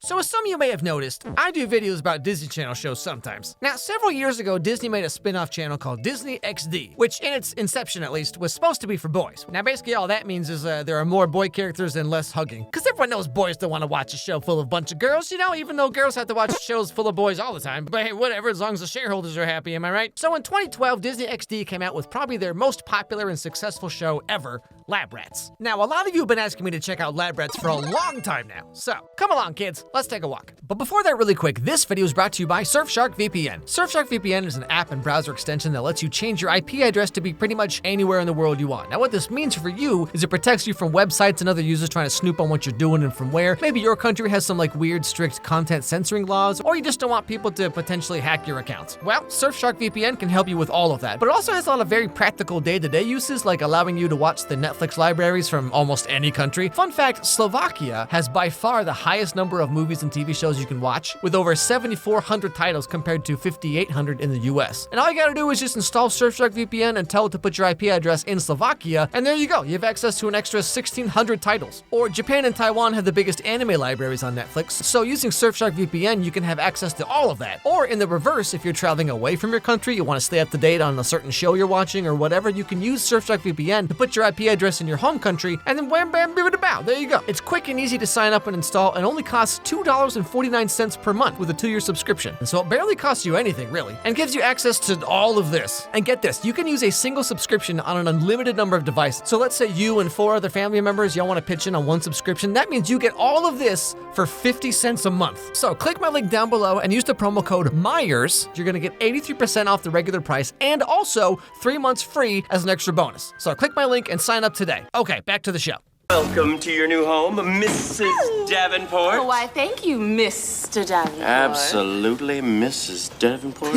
So as some of you may have noticed, I do videos about Disney Channel shows sometimes. Now, several years ago, Disney made a spin-off channel called Disney XD, which in its inception at least, was supposed to be for boys. Now, basically all that means is there are more boy characters and less hugging. Because everyone knows boys don't want to watch a show full of a bunch of girls, you know, even though girls have to watch shows full of boys all the time. But hey, whatever, as long as the shareholders are happy, am I right? So in 2012, Disney XD came out with probably their most popular and successful show ever, Lab Rats. Now, a lot of you have been asking me to check out Lab Rats for a long time now. So, come along, kids, let's take a walk. But before that, really quick, this video is brought to you by Surfshark VPN. Surfshark VPN is an app and browser extension that lets you change your IP address to be pretty much anywhere in the world you want. Now, what this means for you is it protects you from websites and other users trying to snoop on what you're doing and from where. Maybe your country has some like weird, strict content censoring laws, or you just don't want people to potentially hack your accounts. Well, Surfshark VPN can help you with all of that, but it also has a lot of very practical day-to-day uses, like allowing you to watch the Netflix libraries from almost any country. Fun fact, Slovakia has by far the highest number of movies and TV shows you can watch, with over 7,400 titles compared to 5,800 in the US. And all you gotta do is just install Surfshark VPN and tell it to put your IP address in Slovakia, and there you go, you have access to an extra 1,600 titles. Or Japan and Taiwan have the biggest anime libraries on Netflix, so using Surfshark VPN, you can have access to all of that. Or in the reverse, if you're traveling away from your country, you wanna stay up to date on a certain show you're watching or whatever, you can use Surfshark VPN to put your IP address in your home country, and then wham bam bibbidi bow, there you go. It's quick and easy to sign up and install, and only costs $2.49 per month with a 2-year subscription. And so it barely costs you anything, really, and gives you access to all of this. And get this, you can use a single subscription on an unlimited number of devices. So let's say you and 4 other family members, y'all want to pitch in on one subscription. That means you get all of this for 50 cents a month. So click my link down below and use the promo code Meyers. You're gonna get 83% off the regular price and also 3 months free as an extra bonus. So click my link and sign up today. Okay, back to the show. Welcome to your new home, Mrs. Davenport. Oh, why, thank you, Mr. Davenport. Absolutely, Mrs. Davenport.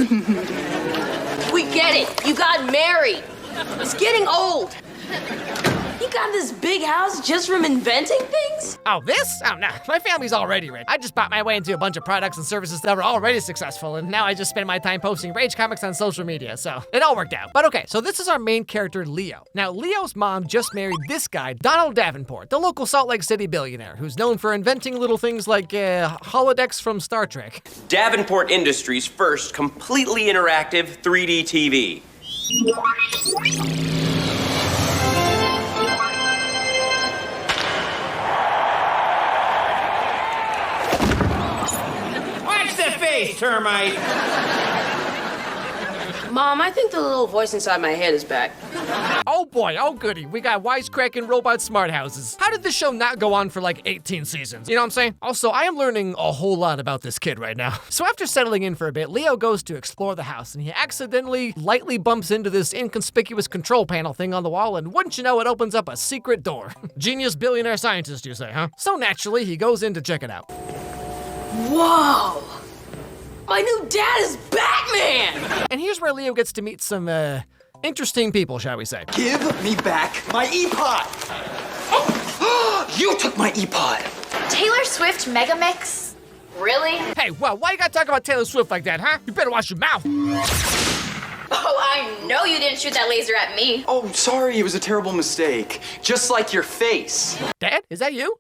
We get it. You got married. It's getting old. You got this big house just from inventing things? Oh, this? Oh, no. My family's already rich. I just bought my way into a bunch of products and services that were already successful, and now I just spend my time posting rage comics on social media, so it all worked out. But okay, so this is our main character, Leo. Now, Leo's mom just married this guy, Donald Davenport, the local Salt Lake City billionaire, who's known for inventing little things like holodecks from Star Trek. Davenport Industries' first completely interactive 3D TV. Termite. Mom, I think the little voice inside my head is back. Oh boy, oh goody, we got wisecracking robot smart houses. How did this show not go on for like 18 seasons? You know what I'm saying? Also, I am learning a whole lot about this kid right now. So after settling in for a bit, Leo goes to explore the house and he accidentally lightly bumps into this inconspicuous control panel thing on the wall, and wouldn't you know, it opens up a secret door. Genius billionaire scientist, you say, huh? So naturally, he goes in to check it out. Whoa! My new dad is Batman! And here's where Leo gets to meet some, interesting people, shall we say. Give me back my ePod! Oh, you took my ePod! Taylor Swift Megamix? Really? Hey, well, why you gotta talk about Taylor Swift like that, huh? You better watch your mouth. Oh, I know you didn't shoot that laser at me. Oh, sorry, it was a terrible mistake. Just like your face. Dad, is that you?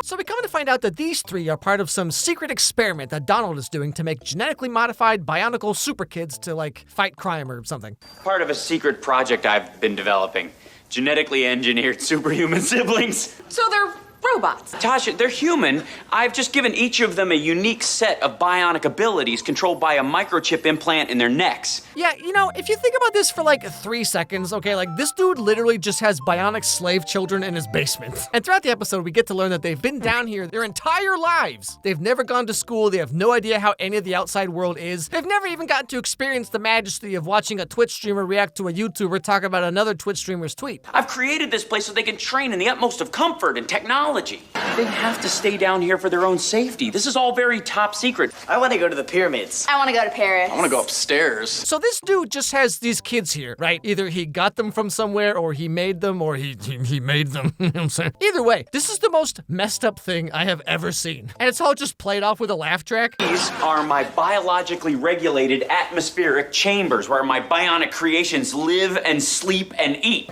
So we come to find out that these three are part of some secret experiment that Donald is doing to make genetically modified bionicle super kids to, like, fight crime or something. Part of a secret project I've been developing. Genetically engineered superhuman siblings. So they're robots. Tasha, they're human. I've just given each of them a unique set of bionic abilities controlled by a microchip implant in their necks. Yeah, you know, if you think about this for like 3 seconds, okay, like this dude literally just has bionic slave children in his basement. And throughout the episode, we get to learn that they've been down here their entire lives. They've never gone to school. They have no idea how any of the outside world is. They've never even gotten to experience the majesty of watching a Twitch streamer react to a YouTuber talk about another Twitch streamer's tweet. I've created this place so they can train in the utmost of comfort and technology. technology. They have to stay down here for their own safety. This is all very top secret. I want to go to the pyramids. I want to go to Paris. I want to go upstairs. So this dude just has these kids here, right? Either he got them from somewhere, or he made them, or he made them. You know what I'm saying? Either way, this is the most messed up thing I have ever seen. And it's all just played off with a laugh track. These are my biologically regulated atmospheric chambers where my bionic creations live and sleep and eat.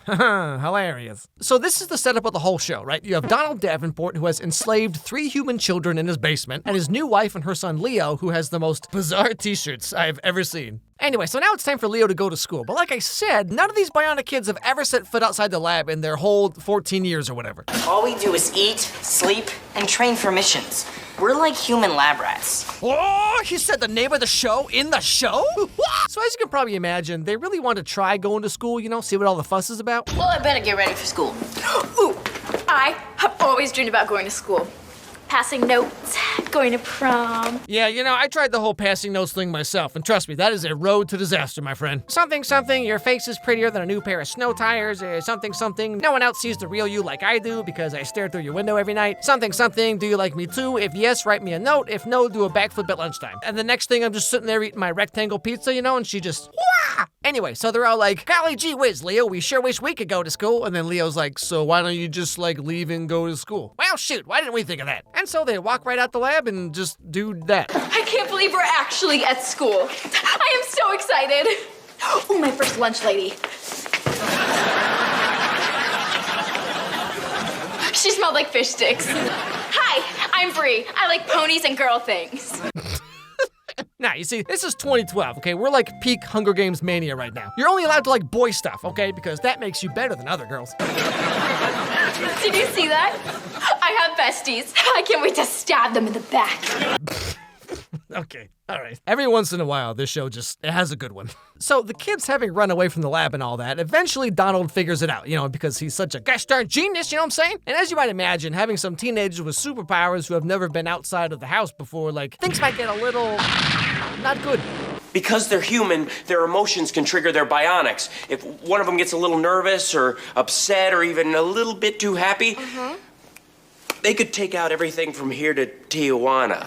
Hilarious. So this is the setup of the whole show, right? You have Donald Davenport, who has enslaved 3 human children in his basement, and his new wife and her son Leo, who has the most bizarre t-shirts I've ever seen. Anyway, so now it's time for Leo to go to school. But like I said, none of these bionic kids have ever set foot outside the lab in their whole 14 years or whatever. All we do is eat, sleep, and train for missions. We're like human lab rats. Oh, he said the name of the show in the show? So as you can probably imagine, they really want to try going to school, you know, see what all the fuss is about. Well, I better get ready for school. Ooh, I have always dreamed about going to school. Passing notes, going to prom. Yeah, you know, I tried the whole passing notes thing myself, and trust me, that is a road to disaster, my friend. Something, something, your face is prettier than a new pair of snow tires, something, something, no one else sees the real you like I do because I stare through your window every night. Something, something, do you like me too? If yes, write me a note. If no, do a backflip at lunchtime. And the next thing, I'm just sitting there eating my rectangle pizza, you know, and she just, wah! Anyway, so they're all like, golly gee whiz, Leo, we sure wish we could go to school. And then Leo's like, so why don't you just like leave and go to school? Well, shoot, why didn't we think of that? And so they walk right out the lab and just do that. I can't believe we're actually at school. I am so excited. Oh, my first lunch lady. She smelled like fish sticks. Hi, I'm Bree. I like ponies and girl things. Now, you see, this is 2012, okay? We're like peak Hunger Games mania right now. You're only allowed to like boy stuff, okay? Because that makes you better than other girls. Did you see that? I have besties. I can't wait to stab them in the back. Okay, all right. Every once in a while, this show just, it has a good one. So the kids having run away from the lab and all that, eventually Donald figures it out, you know, because he's such a gosh darn genius, you know what I'm saying? And as you might imagine, having some teenagers with superpowers who have never been outside of the house before, like, things might get a little not good. Because they're human, their emotions can trigger their bionics. If one of them gets a little nervous or upset or even a little bit too happy, they could take out everything from here to Tijuana.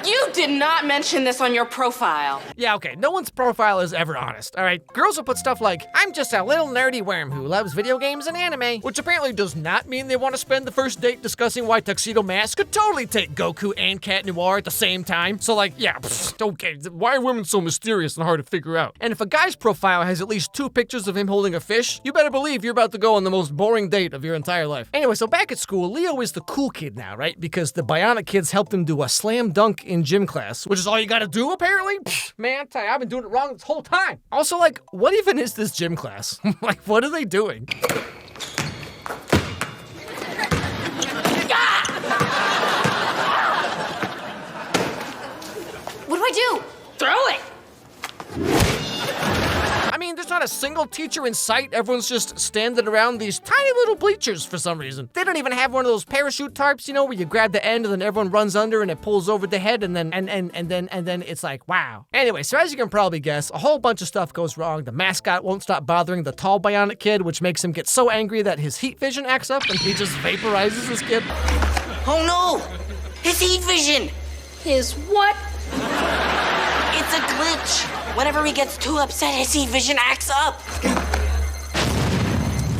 You did not mention this on your profile. Yeah, okay, no one's profile is ever honest, all right? Girls will put stuff like, I'm just a little nerdy worm who loves video games and anime, which apparently does not mean they want to spend the first date discussing why Tuxedo Mask could totally take Goku and Cat Noir at the same time. So like, yeah, okay, why are women so mysterious and hard to figure out? And if a guy's profile has at least 2 pictures of him holding a fish, you better believe you're about to go on the most boring date of your entire life. Anyway, so back at school, Leo is the cool kid now, right? Because the Bionic kids helped him do a slam dunk in gym class, which is all you gotta do, apparently? Man, I've been doing it wrong this whole time. Also, like, what even is this gym class? Like, what are they doing? What do I do? Throw it. I mean, there's not a single teacher in sight. Everyone's just standing around these tiny little bleachers for some reason. They don't even have one of those parachute tarps, you know, where you grab the end and then everyone runs under and it pulls over the head and then it's like, wow. Anyway, so as you can probably guess, a whole bunch of stuff goes wrong. The mascot won't stop bothering the tall Bionic kid, which makes him get so angry that his heat vision acts up and he just vaporizes this kid. Oh no! His heat vision! His what? It's a glitch. Whenever he gets too upset, his heat vision acts up.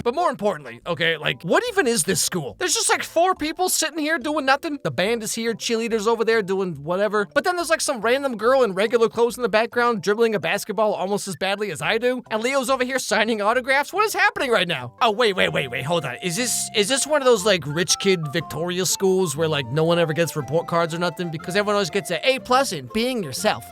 But more importantly, okay, like, what even is this school? There's just like 4 people sitting here doing nothing. The band is here, cheerleaders over there doing whatever. But then there's like some random girl in regular clothes in the background dribbling a basketball almost as badly as I do. And Leo's over here signing autographs. What is happening right now? Oh, wait, hold on. Is this one of those like rich kid Victoria schools where like no one ever gets report cards or nothing because everyone always gets an A+ in being yourself?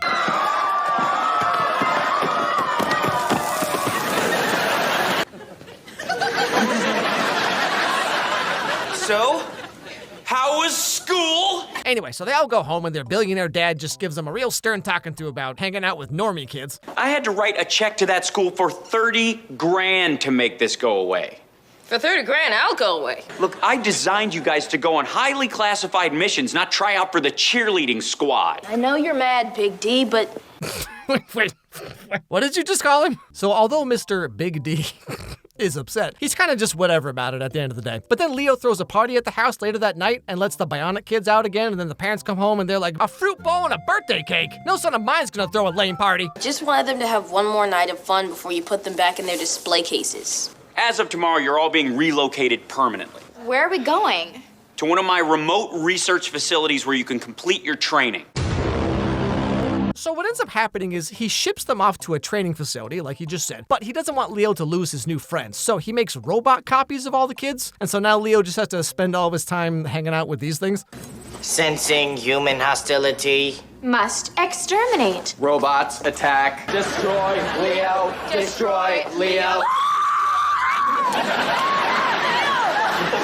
So, how was school? Anyway, so they all go home and their billionaire dad just gives them a real stern talking to about hanging out with normie kids. I had to write a check to that school for 30 grand to make this go away. For 30 grand, I'll go away. Look, I designed you guys to go on highly classified missions, not try out for the cheerleading squad. I know you're mad, Big D, but Wait, what did you just call him? So although Mr. Big D is upset. He's kind of just whatever about it at the end of the day. But then Leo throws a party at the house later that night and lets the Bionic kids out again, and then the parents come home and they're like, a fruit bowl and a birthday cake? No son of mine's gonna throw a lame party. Just wanted them to have one more night of fun before you put them back in their display cases. As of tomorrow, you're all being relocated permanently Where are we going? to one of my remote research facilities where you can complete your training. So what ends up happening is he ships them off to a training facility, like he just said, but he doesn't want Leo to lose his new friends, so he makes robot copies of all the kids, and so now Leo just has to spend all of his time hanging out with these things. Sensing human hostility. Must exterminate. Robots, attack. Destroy Leo. Destroy Leo.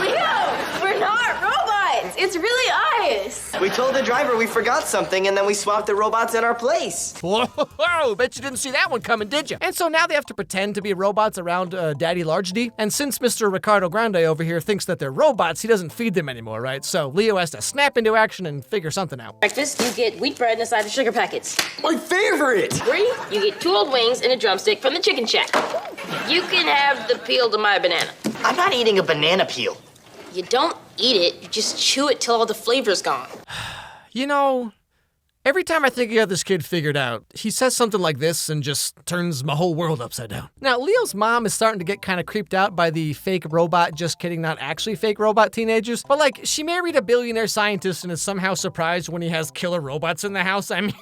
Leo, we're not robots. It's really us. We told the driver we forgot something and then we swapped the robots in our place. Whoa, bet you didn't see that one coming, did you? And so now they have to pretend to be robots around Daddy Large D. And since Mr. Ricardo Grande over here thinks that they're robots, he doesn't feed them anymore, right? So Leo has to snap into action and figure something out. Breakfast, you get wheat bread and a side of sugar packets. My favorite! 3, you get 2 old wings and a drumstick from the chicken shack. You can have the peel to my banana. I'm not eating a banana peel. You don't eat it, you just chew it till all the flavor's gone. You know, every time I think I got this kid figured out, he says something like this and just turns my whole world upside down. Now, Leo's mom is starting to get kind of creeped out by the fake robot, just kidding, not actually fake robot teenagers. But like, she married a billionaire scientist and is somehow surprised when he has killer robots in the house. I mean,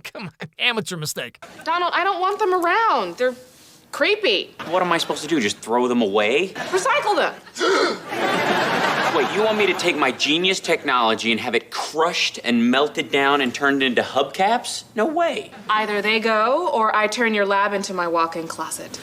come on, amateur mistake. Donald, I don't want them around. They're creepy. What am I supposed to do, just throw them away? Recycle them. Wait, you want me to take my genius technology and have it crushed and melted down and turned into hubcaps? No way. Either they go, or I turn your lab into my walk-in closet.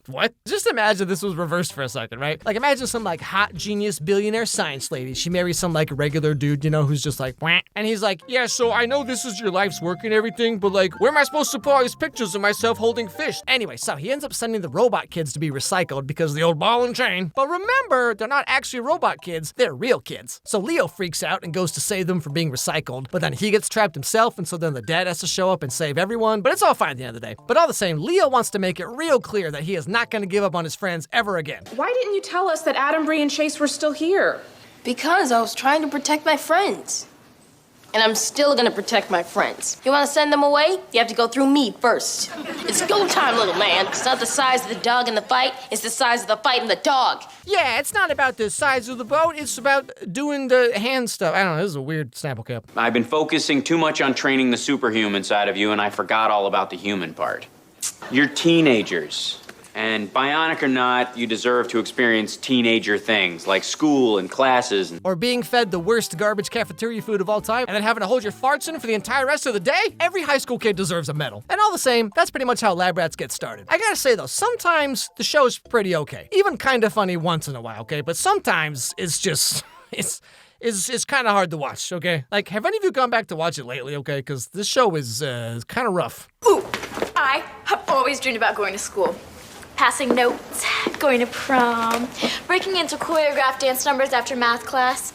What? Just imagine this was reversed for a second, right? Like, imagine some, like, hot genius billionaire science lady. She marries some, like, regular dude, you know, who's just like, wah. And he's like, yeah, so I know this is your life's work and everything, but, like, where am I supposed to put all these pictures of myself holding fish? Anyway, so he ends up sending the robot kids to be recycled because of the old ball and chain. But remember, they're not actually robot kids, they're real kids. So Leo freaks out and goes to save them from being recycled, but then he gets trapped himself, and so then the dad has to show up and save everyone, but it's all fine at the end of the day. But all the same, Leo wants to make it real clear that he is not going to give up on his friends ever again. Why didn't you tell us that Adam, Bree, and Chase were still here? Because I was trying to protect my friends. And I'm still gonna protect my friends. You wanna send them away? You have to go through me first. It's go time, little man. It's not the size of the dog in the fight, it's the size of the fight in the dog. Yeah, it's not about the size of the boat, it's about doing the hand stuff. I don't know, this is a weird Snapple cap. I've been focusing too much on training the superhuman side of you, and I forgot all about the human part. You're teenagers. And bionic or not, you deserve to experience teenager things like school and classes. Or being fed the worst garbage cafeteria food of all time and then having to hold your farts in for the entire rest of the day? Every high school kid deserves a medal. And all the same, that's pretty much how Lab Rats get started. I gotta say though, sometimes the show's pretty okay. Even kind of funny once in a while, okay? But sometimes it's just, it's kind of hard to watch, okay? Like, have any of you gone back to watch it lately, okay? Because this show is kind of rough. Ooh, I have always dreamed about going to school. Passing notes, going to prom, breaking into choreographed dance numbers after math class.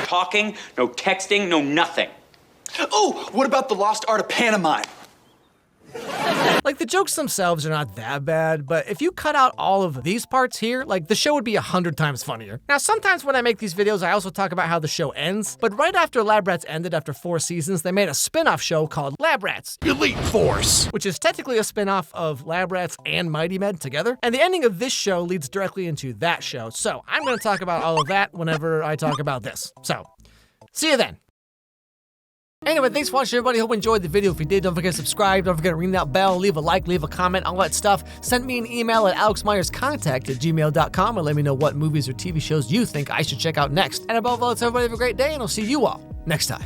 Talking, no texting, no nothing. Oh, what about the lost art of pantomime? Like, the jokes themselves are not that bad, but if you cut out all of these parts here, like, the show would be 100 times funnier. Now, sometimes when I make these videos, I also talk about how the show ends, but right after Lab Rats ended after 4 seasons, they made a spin-off show called Lab Rats Elite Force, which is technically a spin-off of Lab Rats and Mighty Med together, and the ending of this show leads directly into that show, so I'm gonna talk about all of that whenever I talk about this. So, see you then. Anyway, thanks for watching, everybody. Hope you enjoyed the video. If you did, don't forget to subscribe. Don't forget to ring that bell, leave a like, leave a comment, all that stuff. Send me an email at alexmeyerscontact@gmail.com and let me know what movies or TV shows you think I should check out next. And above all, let's everybody have a great day, and I'll see you all next time.